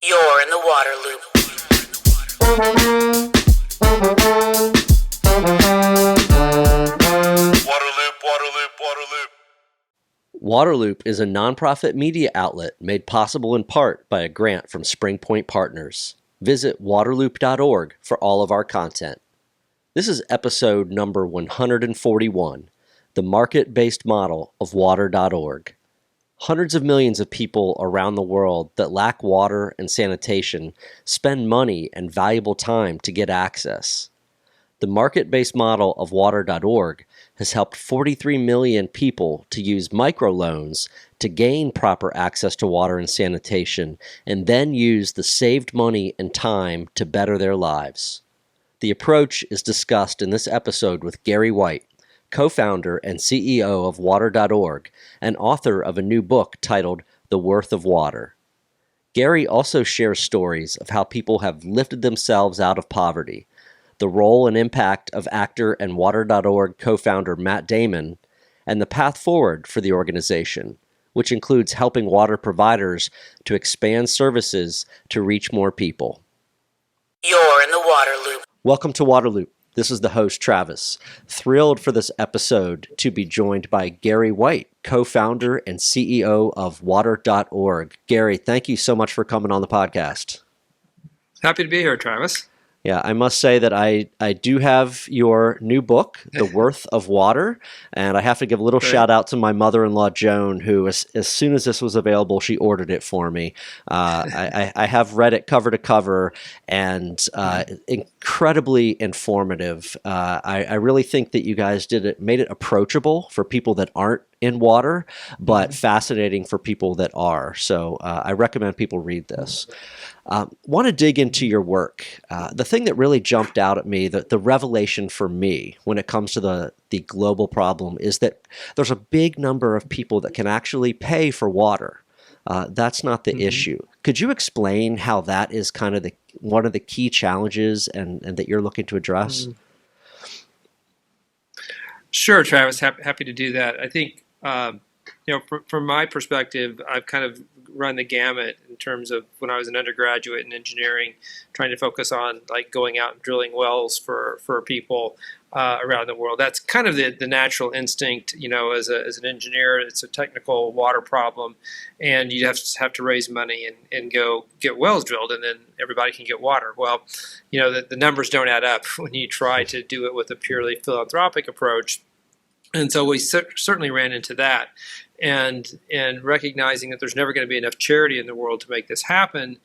You're in the water loop. Waterloop is a nonprofit media outlet made possible in part by a grant from Spring Point Partners. Visit waterloop.org for all of our content. This is episode number 141, The Market-Based Model of Water.org. Hundreds of millions of people around the world that lack water and sanitation spend money and valuable time to get access. The market-based model of water.org has helped 43 million people to use microloans to gain proper access to water and sanitation, and then use the saved money and time to better their lives. The approach is discussed in this episode with Gary White, co-founder and CEO of water.org, and author of a new book titled The Worth of Water. Gary also shares stories of how people have lifted themselves out of poverty, the role and impact of actor and water.org co-founder Matt Damon, and the path forward for the organization, which includes helping water providers to expand services to reach more people. You're in the water loop. Welcome to Waterloop. This is the host, Travis. Thrilled for this episode to be joined by Gary White, co-founder and CEO of water.org. Gary, thank you so much for coming on the podcast. Happy to be here, Travis. Yeah, I must say that I do have your new book, The Worth of Water, and I have to give a little shout out to my mother-in-law, Joan, who as soon as this was available, she ordered it for me. I have read it cover to cover, and incredibly informative. I really think that you guys made it approachable for people that aren't in water, but fascinating for people that are. So I recommend people read this. Want to dig into your work. The thing that really jumped out at me, the revelation for me when it comes to the global problem, is that there's a big number of people that can actually pay for water. That's not the issue. Could you explain how that is kind of one of the key challenges and that you're looking to address? Sure, Travis. Happy to do that. I think, from my perspective, I've kind of run the gamut in terms of when I was an undergraduate in engineering, trying to focus on like going out and drilling wells for people around the world. That's kind of the natural instinct, as an engineer. It's a technical water problem, and you have to raise money and go get wells drilled, and then everybody can get water. Well, the numbers don't add up when you try to do it with a purely philanthropic approach. And so we certainly ran into that, and recognizing that there's never going to be enough charity in the world to make this happen,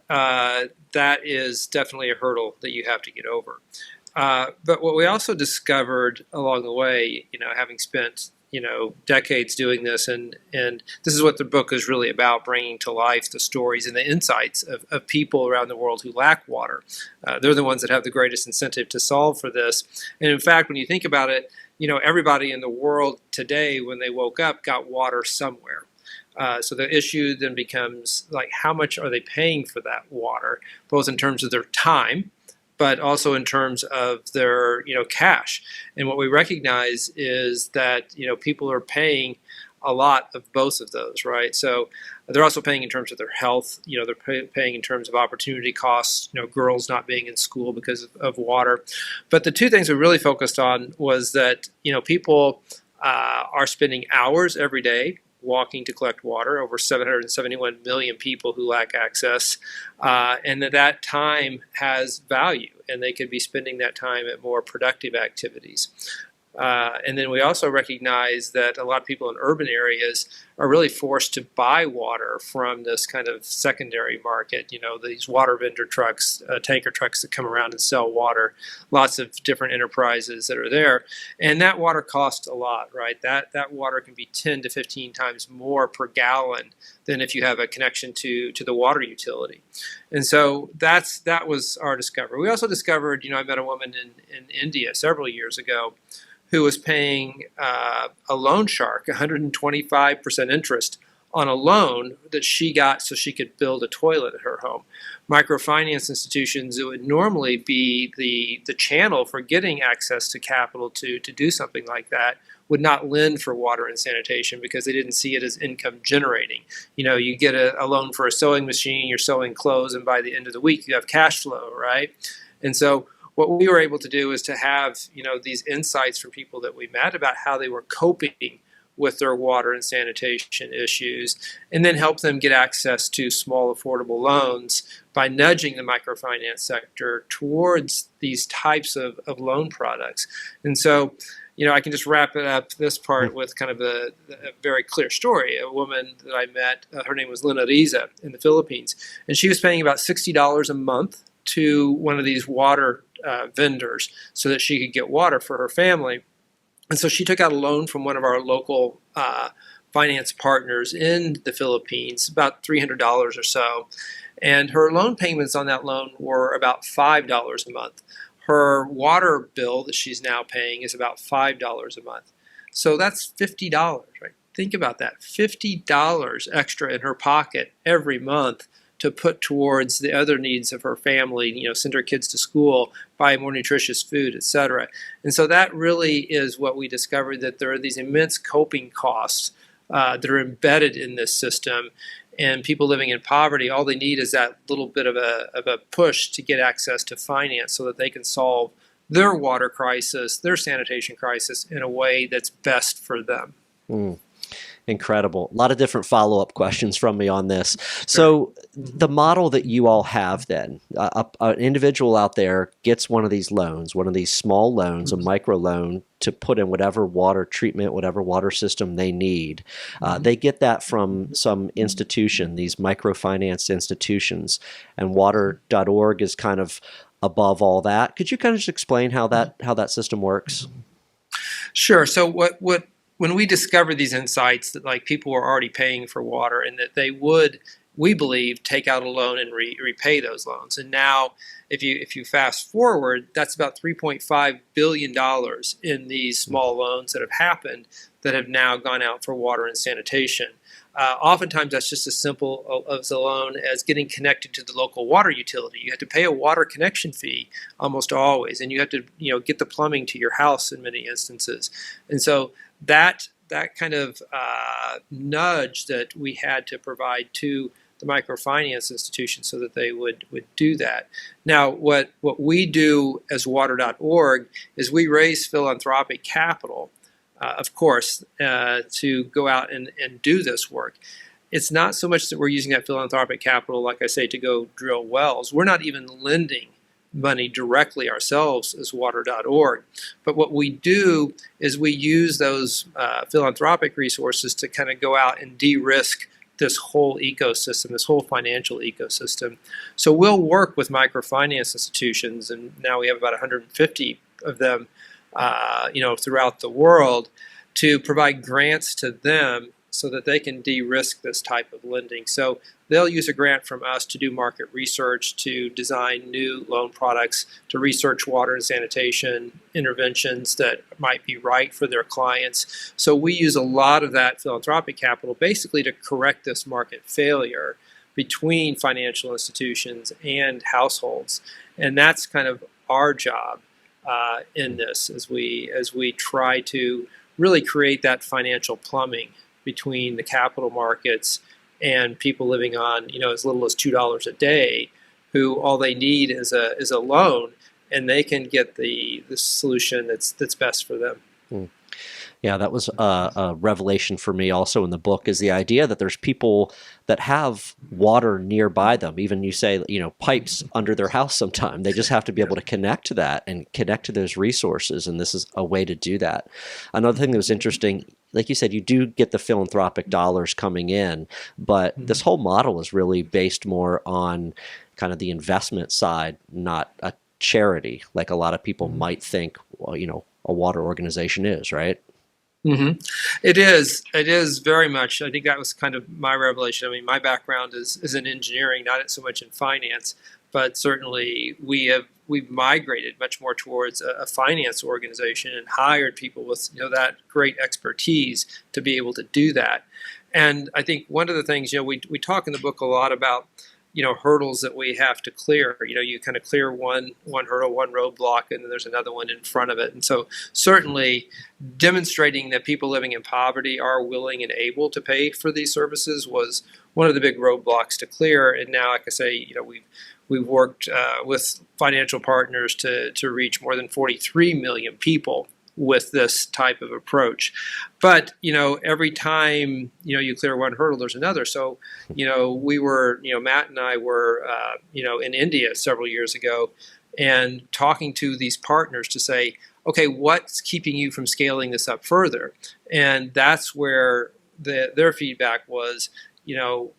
that is definitely a hurdle that you have to get over. But what we also discovered along the way, having spent decades doing this, and this is what the book is really about, bringing to life the stories and the insights of people around the world who lack water. They're the ones that have the greatest incentive to solve for this. And in fact, when you think about it, everybody in the world today, when they woke up, got water somewhere. So the issue then becomes like, how much are they paying for that water, both in terms of their time, but also in terms of their, cash. And what we recognize is that, people are paying a lot of both of those, right? So they're also paying in terms of their health. They're paying in terms of opportunity costs, girls not being in school because of water. But the two things we really focused on was that, people are spending hours every day walking to collect water, over 771 million people who lack access, and that time has value, and they could be spending that time at more productive activities. And then we also recognize that a lot of people in urban areas are really forced to buy water from this kind of secondary market. These water vendor trucks, tanker trucks that come around and sell water, lots of different enterprises that are there. And that water costs a lot, right? That water can be 10 to 15 times more per gallon than if you have a connection to the water utility. And so that was our discovery. We also discovered, I met a woman in India several years ago who was paying a loan shark 125% interest on a loan that she got so she could build a toilet at her home. Microfinance institutions, it would normally be the channel for getting access to capital to do something like that, would not lend for water and sanitation because they didn't see it as income generating. You get a loan for a sewing machine, you're sewing clothes, and by the end of the week you have cash flow, right? And so what we were able to do is to have these insights from people that we met about how they were coping with their water and sanitation issues, and then help them get access to small affordable loans by nudging the microfinance sector towards these types of loan products. And so I can just wrap it up this part with kind of a very clear story. A woman that I met, her name was Lina Riza in the Philippines, and she was paying about $60 a month to one of these water vendors so that she could get water for her family. And so she took out a loan from one of our local finance partners in the Philippines, about $300 or so. And her loan payments on that loan were about $5 a month. Her water bill that she's now paying is about $5 a month. So that's $50, right? Think about that, $50 extra in her pocket every month to put towards the other needs of her family, send her kids to school, buy more nutritious food, etc. And so that really is what we discovered, that there are these immense coping costs that are embedded in this system. And people living in poverty, all they need is that little bit of a push to get access to finance so that they can solve their water crisis, their sanitation crisis in a way that's best for them. Incredible. A lot of different follow-up questions from me on this. So the model that you all have then, an individual out there gets one of these loans, one of these small loans, a microloan, to put in whatever water treatment, whatever water system they need. They get that from some institution, these microfinance institutions, and water.org is kind of above all that. Could you kind of just explain how that system works? Sure. So when we discovered these insights that people were already paying for water and that they would, we believe, take out a loan and repay those loans. And now, if you fast forward, that's about $3.5 billion in these small loans that have happened that have now gone out for water and sanitation. Oftentimes, that's just as simple as a loan as getting connected to the local water utility. You have to pay a water connection fee almost always, and you have to get the plumbing to your house in many instances. And so that kind of nudge that we had to provide to the microfinance institution so that they would do that. Now, what we do as water.org is we raise philanthropic capital, of course, to go out and do this work. It's not so much that we're using that philanthropic capital, like I say, to go drill wells. We're not even lending money directly ourselves as water.org. But what we do is we use those philanthropic resources to kind of go out and de-risk this whole ecosystem, this whole financial ecosystem. So we'll work with microfinance institutions, and now we have about 150 of them throughout the world, to provide grants to them so that they can de-risk this type of lending. So they'll use a grant from us to do market research, to design new loan products, to research water and sanitation interventions that might be right for their clients. So we use a lot of that philanthropic capital basically to correct this market failure between financial institutions and households. And that's kind of our job in this, as we try to really create that financial plumbing between the capital markets and people living on as little as $2 a day, who all they need is a loan, and they can get the solution that's best for them. Yeah, that was a revelation for me also in the book, is the idea that there's people that have water nearby them. Even you say, pipes under their house sometime. They just have to be able to connect to that and connect to those resources, and this is a way to do that. Another thing that was interesting, like you said, you do get the philanthropic dollars coming in, but this whole model is really based more on kind of the investment side, not a charity, like a lot of people might think, a water organization is, right? Mm-hmm. It is very much. I think that was kind of my revelation. I mean, my background is in engineering, not so much in finance, but certainly we've migrated much more towards a finance organization and hired people with that great expertise to be able to do that. And I think one of the things we talk in the book a lot about hurdles that we have to clear. You kind of clear one hurdle, one roadblock, and then there's another one in front of it. And so certainly demonstrating that people living in poverty are willing and able to pay for these services was one of the big roadblocks to clear. And now, like I say, we've worked with financial partners to reach more than 43 million people with this type of approach. But every time you clear one hurdle, there's another. So we were Matt and I were in India several years ago, and talking to these partners to say, okay, what's keeping you from scaling this up further? And that's where their feedback was,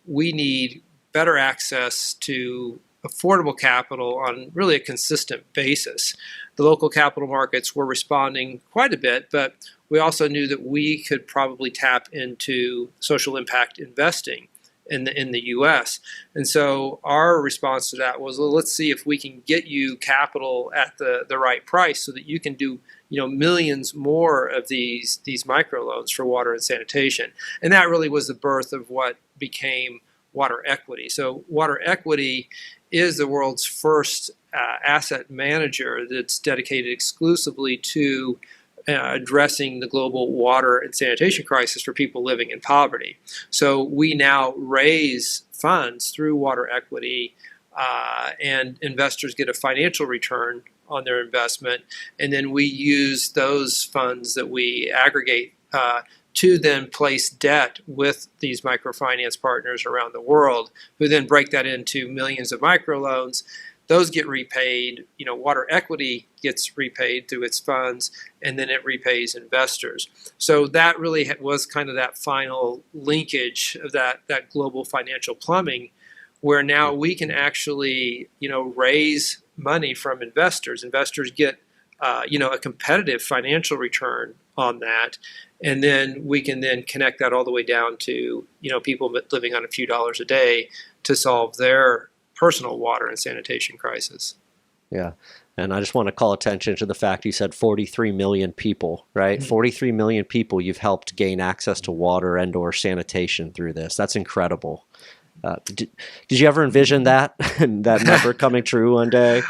we need better access to affordable capital on really a consistent basis. The local capital markets were responding quite a bit, but we also knew that we could probably tap into social impact investing in the U.S. And so our response to that was, well, let's see if we can get you capital at the right price so that you can do millions more of these microloans for water and sanitation. And that really was the birth of what became water equity. So water equity is the world's first asset manager that's dedicated exclusively to addressing the global water and sanitation crisis for people living in poverty. So we now raise funds through water equity, and investors get a financial return on their investment, and then we use those funds that we aggregate to then place debt with these microfinance partners around the world, who then break that into millions of microloans. Those get repaid. Water equity gets repaid through its funds, and then it repays investors. So that really was kind of that final linkage of that global financial plumbing, where now we can actually raise money from investors. Investors get a competitive financial return on that, and then we can then connect that all the way down to people living on a few dollars a day to solve their personal water and sanitation crisis. Yeah. And I just want to call attention to the fact you said 43 million people, right? Mm-hmm. 43 million people you've helped gain access to water and or sanitation through this. That's incredible. Did you ever envision that number coming true one day?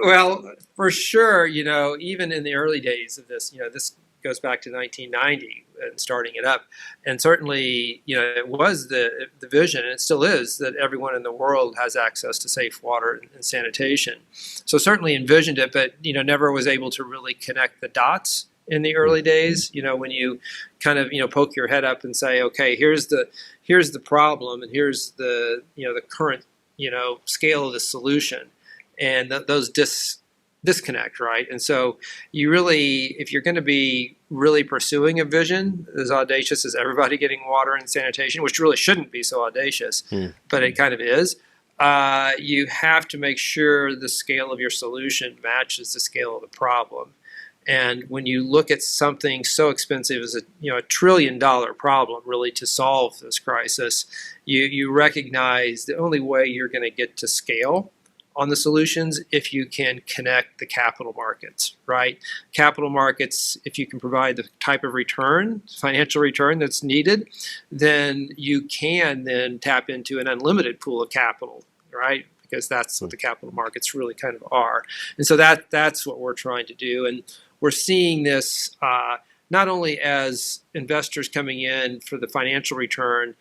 Well, for sure, even in the early days of this, this goes back to 1990 and starting it up. And certainly, it was the vision, and it still is, that everyone in the world has access to safe water and sanitation. So certainly envisioned it, but, never was able to really connect the dots in the early days. When you kind of, poke your head up and say, okay, here's the problem, and here's the current, scale of the solution. And those disconnect, right? And so you really, if you're going to be really pursuing a vision as audacious as everybody getting water and sanitation, which really shouldn't be so audacious, but it kind of is, you have to make sure the scale of your solution matches the scale of the problem. And when you look at something so expensive as a $1 trillion problem really to solve this crisis, you recognize the only way you're going to get to scale on the solutions if you can connect the capital markets, right? Capital markets, if you can provide the type of return, financial return that's needed, then you can then tap into an unlimited pool of capital, right? Because that's what the capital markets really kind of are. And so that's what we're trying to do. And we're seeing this not only as investors coming in for the financial return.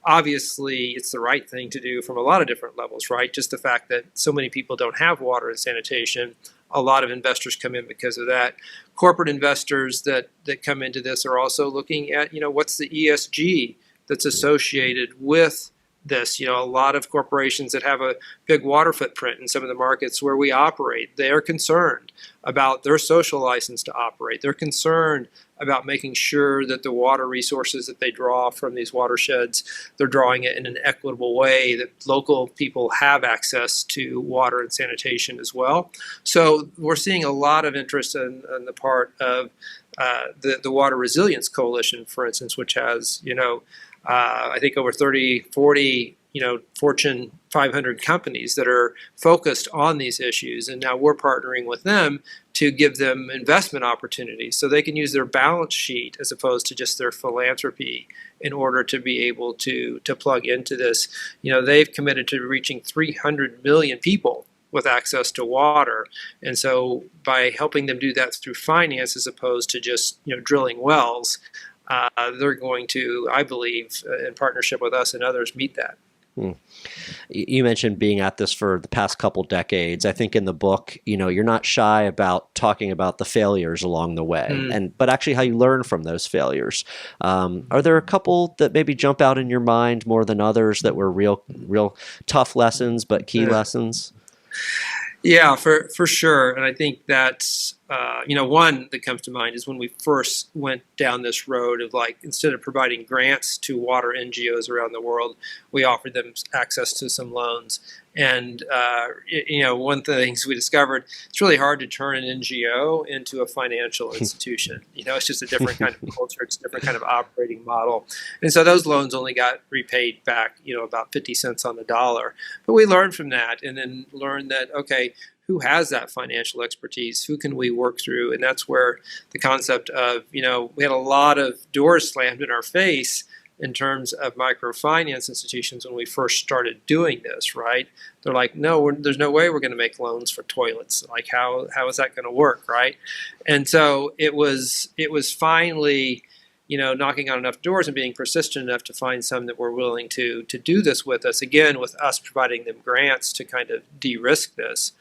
Obviously, it's the right thing to do from a lot of different levels, right? Just the fact that so many people don't have water and sanitation, a lot of investors come in because of that. Corporate investors that come into this are also looking at, what's the ESG that's associated with this. A lot of corporations that have a big water footprint in some of the markets where we operate, they are concerned about their social license to operate. They're concerned about making sure that the water resources that they draw from these watersheds, they're drawing it in an equitable way, that local people have access to water and sanitation as well. So we're seeing a lot of interest on the part of the Water Resilience Coalition, for instance, which has, I think over 40 Fortune 500 companies that are focused on these issues, and now we're partnering with them to give them investment opportunities so they can use their balance sheet as opposed to just their philanthropy in order to be able to plug into this. They've committed to reaching 300 million people with access to water, and so by helping them do that through finance as opposed to just drilling wells, they're going to, I believe, in partnership with us and others, meet that. You mentioned being at this for the past couple decades. I think in the book, you're not shy about talking about the failures along the way, but actually how you learn from those failures. Are there a couple that maybe jump out in your mind more than others that were real tough lessons, but key lessons? Yeah, for sure. And I think that's, one that comes to mind is when we first went down this road of instead of providing grants to water NGOs around the world, we offered them access to some loans. And, one of the things we discovered, it's really hard to turn an NGO into a financial institution. It's just a different kind of culture. It's a different kind of operating model. And so those loans only got repaid back, about 50 cents on the dollar. But we learned from that and then learned that, okay, who has that financial expertise? Who can we work through? And that's where the concept of, we had a lot of doors slammed in our face in terms of microfinance institutions when we first started doing this, right? They're like, no, there's no way we're going to make loans for toilets. How is that going to work, right? And so it was finally, knocking on enough doors and being persistent enough to find some that were willing to do this with us, again, with us providing them grants to kind of de-risk this.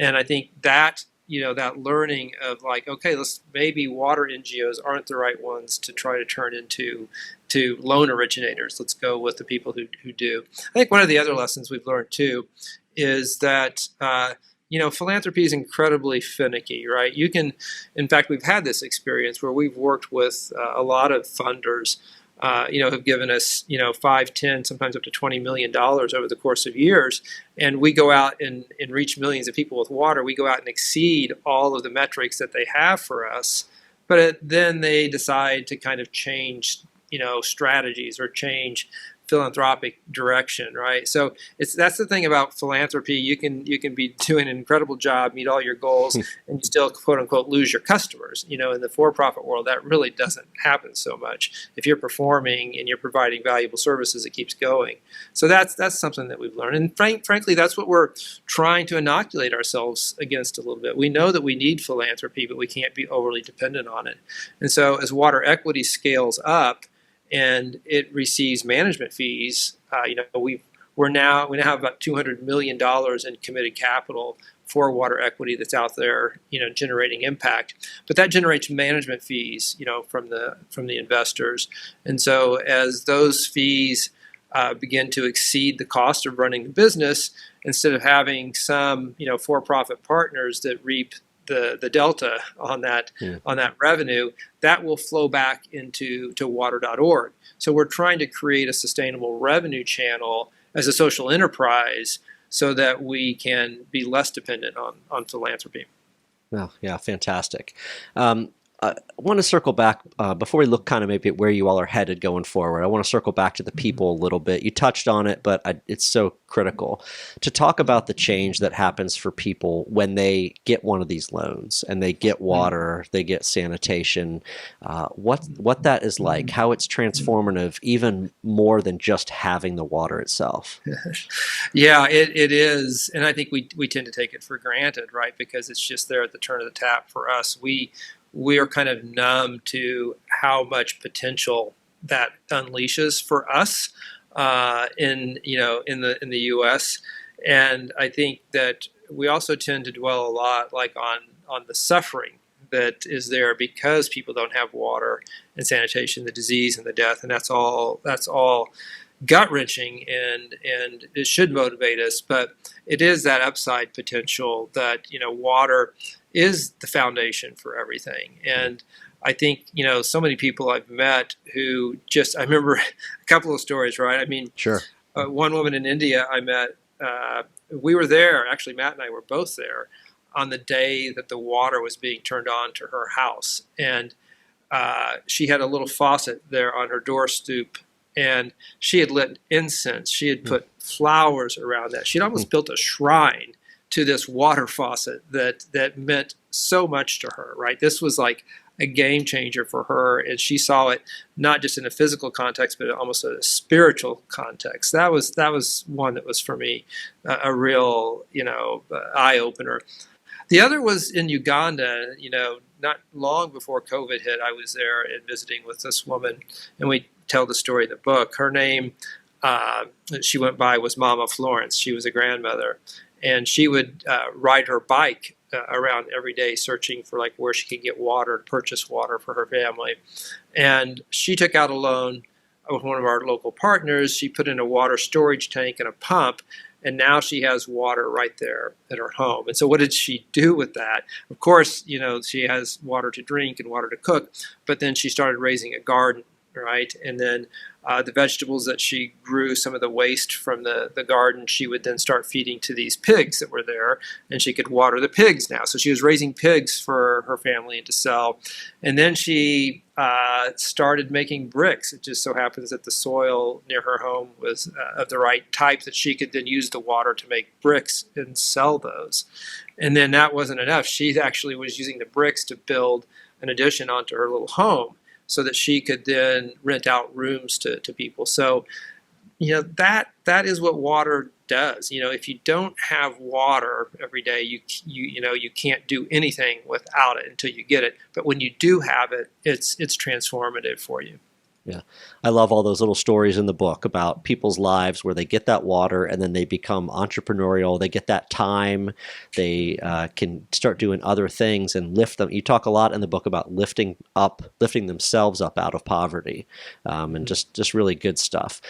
And I think that, that learning of okay, maybe water NGOs aren't the right ones to try to turn into loan originators. Let's go with the people who do. I think one of the other lessons we've learned too is that, philanthropy is incredibly finicky, right? In fact, we've had this experience where we've worked with a lot of funders have given us, 5, 10, sometimes up to $20 million over the course of years. And we go out and reach millions of people with water. We go out and exceed all of the metrics that they have for us. But then they decide to kind of change, strategies or change philanthropic direction, right? So that's the thing about philanthropy. You can be doing an incredible job, meet all your goals, and you still quote unquote lose your customers. In the for-profit world, that really doesn't happen so much. If you're performing and you're providing valuable services, it keeps going. So that's something that we've learned, and frankly, that's what we're trying to inoculate ourselves against a little bit. We know that we need philanthropy, but we can't be overly dependent on it. And so as water equity scales up, and it receives management fees. We now have about $200 million in committed capital for water equity that's out there, generating impact. But that generates management fees, from the investors. And so as those fees begin to exceed the cost of running the business, instead of having some, for-profit partners that reap the delta on that revenue, that will flow back into water.org. So we're trying to create a sustainable revenue channel as a social enterprise so that we can be less dependent on philanthropy. Well, yeah, fantastic. I want to circle back before we look kind of maybe at where you all are headed going forward. I want to circle back to the people a little bit. You touched on it, but it's so critical to talk about the change that happens for people when they get one of these loans and they get water, they get sanitation, what that is like, how it's transformative, even more than just having the water itself. Yeah, it is. And I think we tend to take it for granted, right? Because it's just there at the turn of the tap for us. We are kind of numb to how much potential that unleashes for us in the U.S. And I think that we also tend to dwell a lot on the suffering that is there because people don't have water and sanitation, the disease and the death, and that's all gut-wrenching, and it should motivate us. But it is that upside potential that water is the foundation for everything. And I think so many people I've met who I remember a couple of stories, right? I mean, sure. One woman in India I met, we were there, actually Matt and I were both there on the day that the water was being turned on to her house, and she had a little faucet there on her door stoop, and she had lit incense. She had put flowers around that. She'd almost built a shrine to this water faucet that meant so much to her, right? This was like a game changer for her, and she saw it not just in a physical context, but almost a spiritual context. That was one that was for me a real, eye opener. The other was in Uganda. Not long before COVID hit, I was there and visiting with this woman, and we tell the story in the book. Her name, she went by, was Mama Florence. She was a grandmother, and she would ride her bike around every day searching for like where she could get water, purchase water for her family. And she took out a loan with one of our local partners. She put in a water storage tank and a pump, and now she has water right there at her home. And so what did she do with that? Of course, she has water to drink and water to cook, but then she started raising a garden, right? And then the vegetables that she grew, some of the waste from the garden, she would then start feeding to these pigs that were there, and she could water the pigs now. So she was raising pigs for her family and to sell. And then she started making bricks. It just so happens that the soil near her home was of the right type that she could then use the water to make bricks and sell those. And then that wasn't enough. She actually was using the bricks to build an addition onto her little home, so that she could then rent out rooms to people. So, that is what water does. If you don't have water every day, you can't do anything without it until you get it. But when you do have it, it's transformative for you. Yeah. I love all those little stories in the book about people's lives where they get that water and then they become entrepreneurial. They get that time. They can start doing other things and lift them. You talk a lot in the book about lifting themselves up out of poverty, and just really good stuff.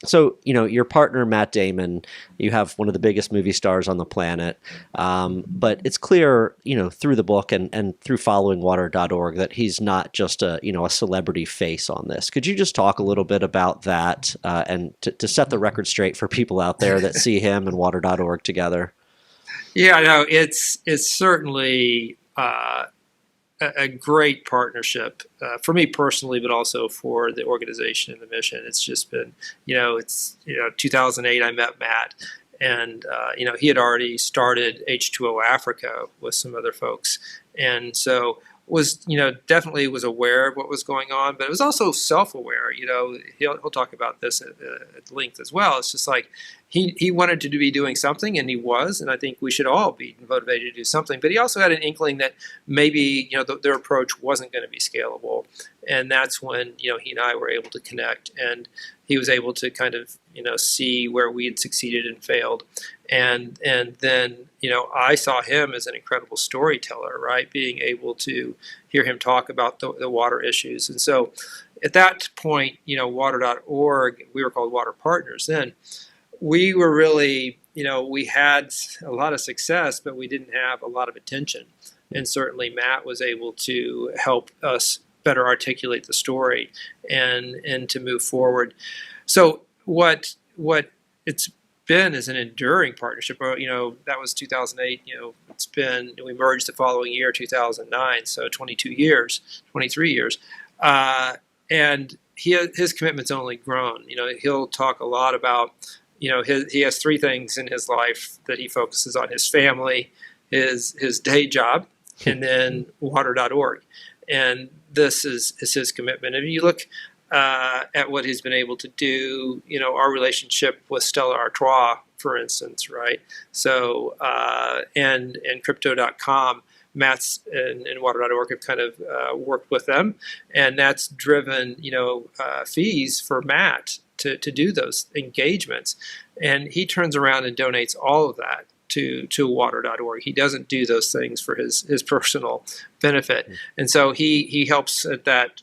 So, your partner, Matt Damon, you have one of the biggest movie stars on the planet. But it's clear, through the book and through following water.org that he's not just a celebrity face on this. Could you just talk a little bit about that and to set the record straight for people out there that see him and water.org together? Yeah, no, it's certainly a great partnership for me personally, but also for the organization and the mission. It's just been, 2008 I met Matt, and he had already started H2O Africa with some other folks, and so was definitely was aware of what was going on, but it was also self-aware. He'll talk about this at length as well. It's just like he wanted to be doing something, and he was, and I think we should all be motivated to do something. But he also had an inkling that maybe their approach wasn't going to be scalable, and that's when he and I were able to connect, and he was able to kind of see where we had succeeded and failed, and then I saw him as an incredible storyteller, right? Being able to hear him talk about the water issues, and so at that point, water.org, we were called Water Partners then. We were really, we had a lot of success, but we didn't have a lot of attention. And certainly Matt was able to help us better articulate the story and to move forward. So what it's been is an enduring partnership. That was 2008. We merged the following year, 2009. So 23 years. And his commitment's only grown. He'll talk a lot about, he has three things in his life that he focuses on: his family, his day job, and then water.org. And this is his commitment. And you look at what he's been able to do, our relationship with Stella Artois, for instance, right? So, and crypto.com, Matt's and water.org have kind of worked with them, and that's driven, fees for Matt to do those engagements. And he turns around and donates all of that to water.org. He doesn't do those things for his personal benefit. And so he helps at that,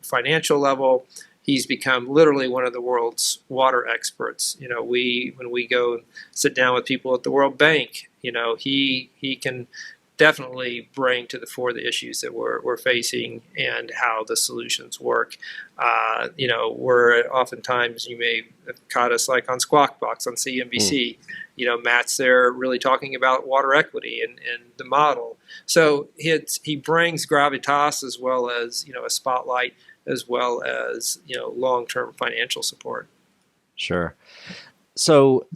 financial level. He's become literally one of the world's water experts. When we go and sit down with people at the World Bank, he can definitely bring to the fore the issues that we're facing and how the solutions work. We're oftentimes, you may have caught us like on Squawk Box on CNBC. Matt's there really talking about water equity and the model. So he brings gravitas as well as a spotlight, as well as long-term financial support. Sure. So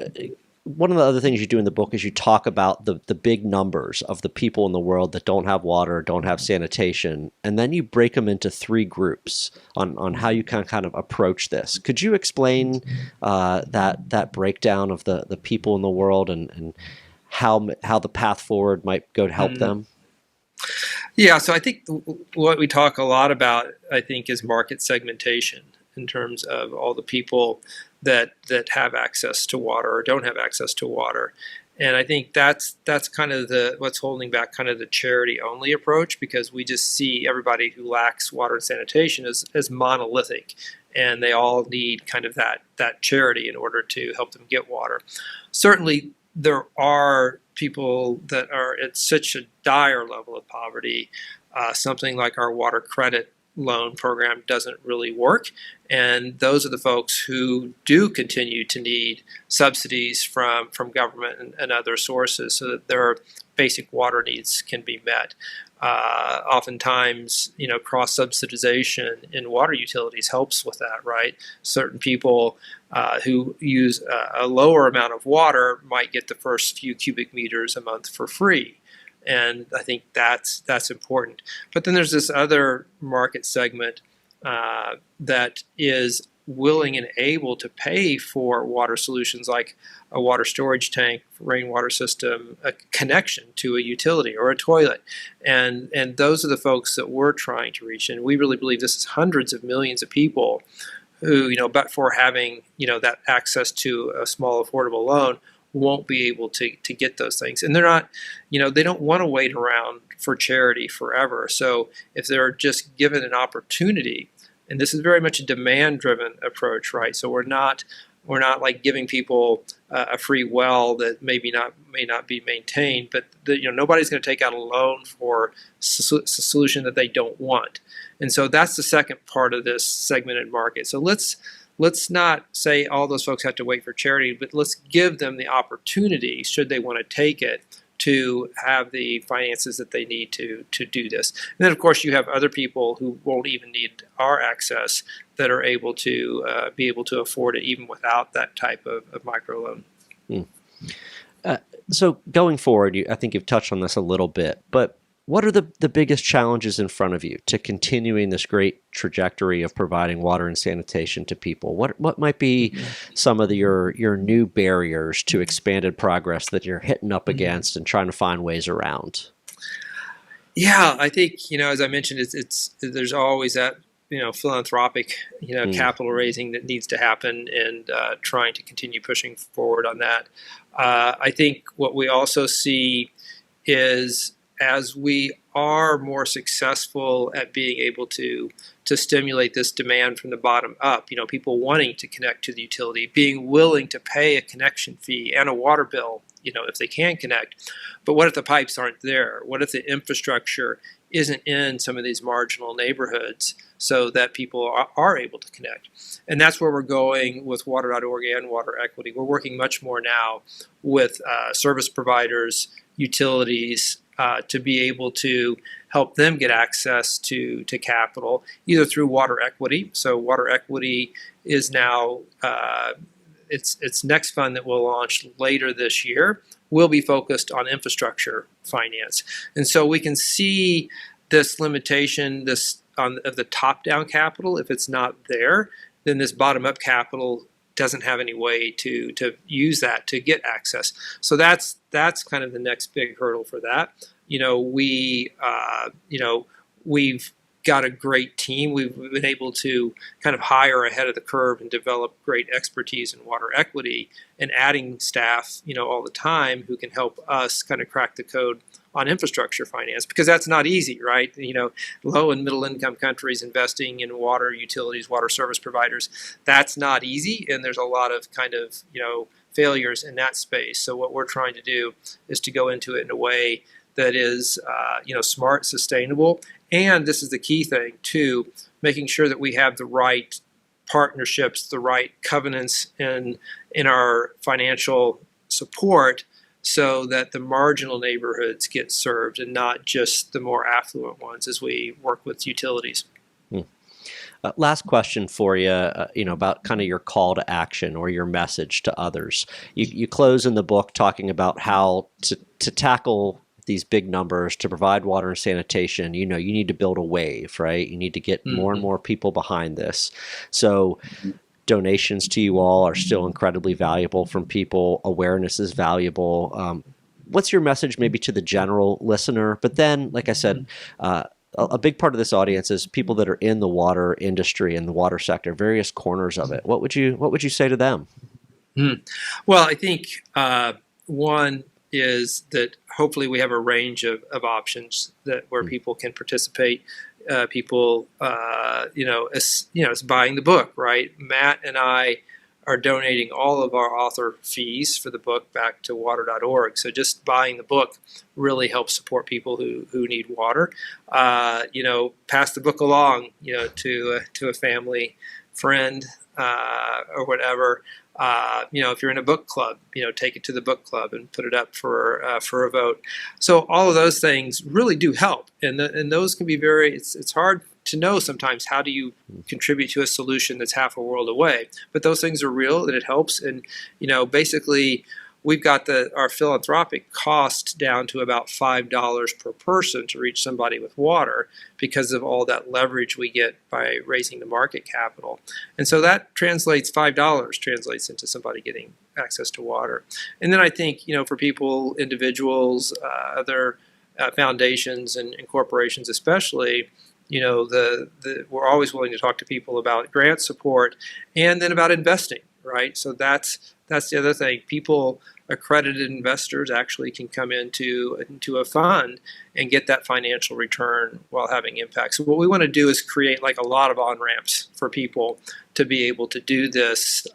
one of the other things you do in the book is you talk about the big numbers of the people in the world that don't have water, don't have sanitation, and then you break them into three groups on how you can kind of approach this. Could you explain that breakdown of the people in the world and how the path forward might go to help them? Yeah, so I think what we talk a lot about, I think, is market segmentation in terms of all the people that have access to water or don't have access to water. And I think that's kind of what's holding back kind of the charity only approach, because we just see everybody who lacks water and sanitation as monolithic, and they all need kind of that charity in order to help them get water. Certainly there are people that are at such a dire level of poverty, something like our water credit loan program doesn't really work. And those are the folks who do continue to need subsidies from government and other sources so that their basic water needs can be met. Oftentimes, cross-subsidization in water utilities helps with that, right? Certain people who use a lower amount of water might get the first few cubic meters a month for free. And I think that's important. But then there's this other market segment that is willing and able to pay for water solutions like a water storage tank, rainwater system, a connection to a utility or a toilet. And those are the folks that we're trying to reach. And we really believe this is hundreds of millions of people who, but for having, that access to a small affordable loan, won't be able to get those things. And they're not, they don't want to wait around for charity forever. So if they're just given an opportunity, and this is very much a demand-driven approach, right? So we're not like giving people a free well that may not be maintained, but nobody's going to take out a loan for a solution that they don't want. And so that's the second part of this segmented market. So let's not say all those folks have to wait for charity, but let's give them the opportunity, should they want to take it, to have the finances that they need to do this. And then, of course, you have other people who won't even need our access that are able to be able to afford it even without that type of microloan. So going forward, I think you've touched on this a little bit, but what are the biggest challenges in front of you to continuing this great trajectory of providing water and sanitation to people? What might be some of your new barriers to expanded progress that you're hitting up against and trying to find ways around? Yeah, I think, as I mentioned, it's there's always that philanthropic capital raising that needs to happen, and trying to continue pushing forward on that. I think what we also see is, as we are more successful at being able to stimulate this demand from the bottom up, people wanting to connect to the utility, being willing to pay a connection fee and a water bill, if they can connect. But what if the pipes aren't there? What if the infrastructure isn't in some of these marginal neighborhoods so that people are able to connect? And that's where we're going with water.org and Water Equity. We're working much more now with service providers, utilities, to be able to help them get access to capital, either through Water Equity. So Water Equity is now, its next fund that we'll launch later this year will be focused on infrastructure finance. And so we can see this limitation of the top-down capital. If it's not there, then this bottom-up capital doesn't have any way to use that to get access. So that's kind of the next big hurdle for that. We've got a great team. We've been able to kind of hire ahead of the curve and develop great expertise in water equity, and adding staff, all the time, who can help us kind of crack the code on infrastructure finance, because that's not easy, right? Low and middle income countries investing in water utilities, water service providers, that's not easy. And there's a lot of kind of, failures in that space. So what we're trying to do is to go into it in a way that is, smart, sustainable. And this is the key thing too, making sure that we have the right partnerships, the right covenants in our financial support, so that the marginal neighborhoods get served and not just the more affluent ones as we work with utilities. Last question for you, about kind of your call to action or your message to others. You close in the book talking about how to tackle these big numbers, to provide water and sanitation. You need to build a wave, right? You need to get more and more people behind this. So donations to you all are still incredibly valuable from people. Awareness is valuable. What's your message maybe to the general listener? But then, like I said, a big part of this audience is people that are in the water industry and the water sector, various corners of it. What would you say to them? Well, I think one is that hopefully we have a range of options where people can participate. People, it's buying the book, right? Matt and I are donating all of our author fees for the book back to water.org. So just buying the book really helps support people who need water. Pass the book along, to a family, friend, or whatever. If you're in a book club, take it to the book club and put it up for a vote. So all of those things really do help, and those can be it's hard to know sometimes how do you contribute to a solution that's half a world away. But those things are real, and it helps. And basically, we've got our philanthropic cost down to about $5 per person to reach somebody with water because of all that leverage we get by raising the market capital. And so that translates $5 into somebody getting access to water. And then I think, for people, individuals, other foundations and corporations especially, we're always willing to talk to people about grant support and then about investing, right? So that's the other thing. People, accredited investors, actually can come into a fund and get that financial return while having impact. So what we want to do is create like a lot of on-ramps for people to be able to do this,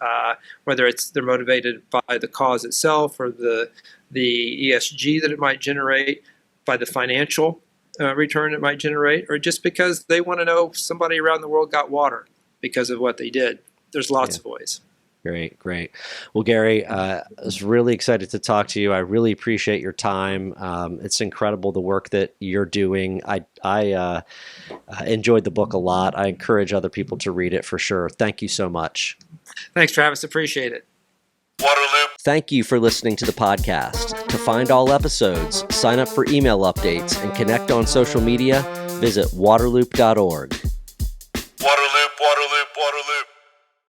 whether they're motivated by the cause itself or the ESG that it might generate, by the financial return it might generate, or just because they want to know somebody around the world got water because of what they did. There's lots of ways. Great. Well, Gary, I was really excited to talk to you. I really appreciate your time. It's incredible the work that you're doing. I enjoyed the book a lot. I encourage other people to read it for sure. Thank you so much. Thanks, Travis. Appreciate it. Waterloop. Thank you for listening to the podcast. To find all episodes, sign up for email updates, and connect on social media, visit waterloop.org. Waterloop, Waterloop, Waterloop.